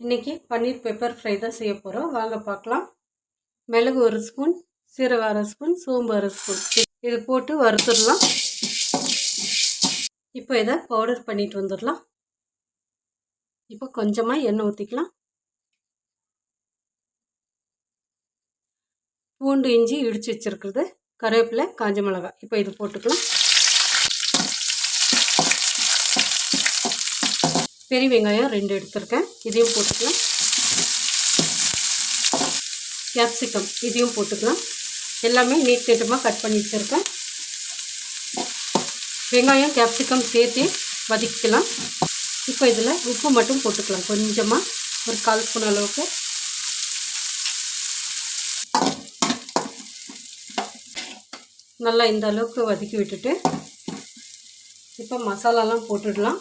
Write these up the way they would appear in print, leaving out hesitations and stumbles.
இன்றைக்கி பன்னீர் pepper fry தான் செய்ய போகிறோம். வாங்க பார்க்கலாம். மிளகு 1 ஸ்பூன், சீரகம் 1/2 ஸ்பூன், சோம்பு 1/2 ஸ்பூன் இது போட்டு வறுத்துடலாம். இப்போ இதை பவுடர் பண்ணிட்டு வந்துடலாம். இப்போ கொஞ்சமாக எண்ணெய் ஊற்றிக்கலாம். பூண்டு இஞ்சி இடித்து வச்சுருக்குறது, கருவேப்பிலை, காஞ்ச மிளகாய் இப்போ இது போட்டுக்கலாம். பெரிய வெங்காயம் 2 எடுத்துருக்கேன், இதையும் போட்டுக்கலாம். கேப்சிகம் இதையும் போட்டுக்கலாம். எல்லாமே நீட்டமாக கட் பண்ணி வச்சுருக்கேன். வெங்காயம் கேப்சிகம் சேர்த்து வதக்கிக்கலாம். இப்போ இதில் உப்பு மட்டும் போட்டுக்கலாம், கொஞ்சமாக ஒரு 1/4 ஸ்பூன் அளவுக்கு. நல்லா இந்த அளவுக்கு வதக்கி விட்டுட்டு இப்போ மசாலாலாம் போட்டுடலாம்.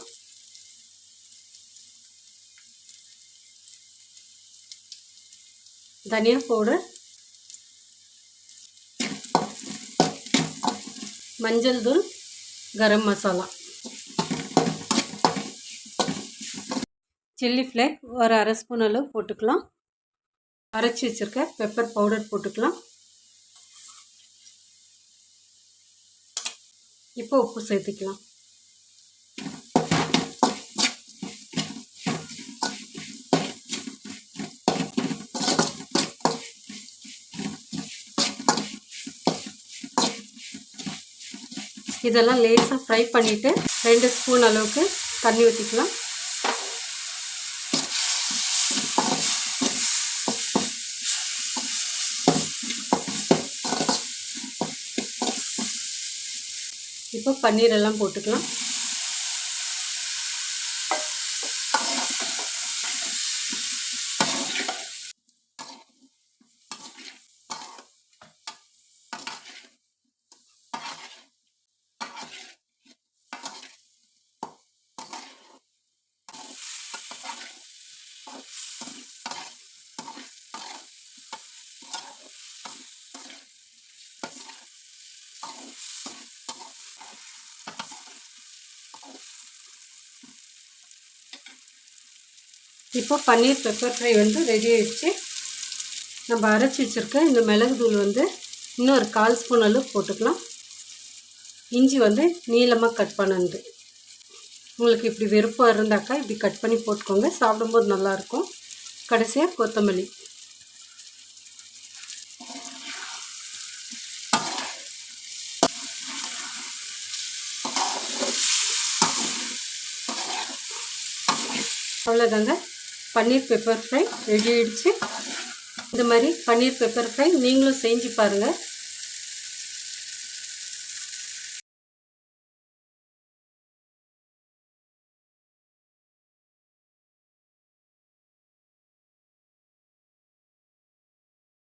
தனியா பவுடர், மஞ்சள் தூள், கரம் மசாலா, சில்லி ஃப்ளேக் ஒரு 1/2 ஸ்பூன் அளவு போட்டுக்கலாம். அரைச்சி வச்சுருக்க பெப்பர் பவுடர் போட்டுக்கலாம். இப்போ உப்பு சேர்த்துக்கலாம். இதெல்லாம் லேசாக ஃப்ரை பண்ணிவிட்டு 2 ஸ்பூன் அளவுக்கு தண்ணி ஊற்றிக்கலாம். இப்போ பன்னீர் எல்லாம் போட்டுக்கலாம். இப்போ பன்னீர் பெப்பர் ஃப்ரை வந்து ரெடி ஆகிடுச்சு. நம்ம அரைச்சி வச்சுருக்க இந்த மிளகு தூள் வந்து இன்னும் ஒரு 1/4 ஸ்பூன் அளவு போட்டுக்கலாம். இஞ்சி வந்து நீளமாக கட் பண்ணது. உங்களுக்கு இப்படி விருப்பம் இருந்தாக்கா இப்படி கட் பண்ணி போட்டுக்கோங்க, சாப்பிடும்போது நல்லாயிருக்கும். கடைசியாக கொத்தமல்லி. அவ்வளோதாங்க, பன்னீர் பெப்பர் ஃப்ரை ரெடி ஆகிடுச்சு. இந்த மாதிரி பன்னீர் பெப்பர் ஃப்ரை நீங்களும் செஞ்சு பாருங்கள்.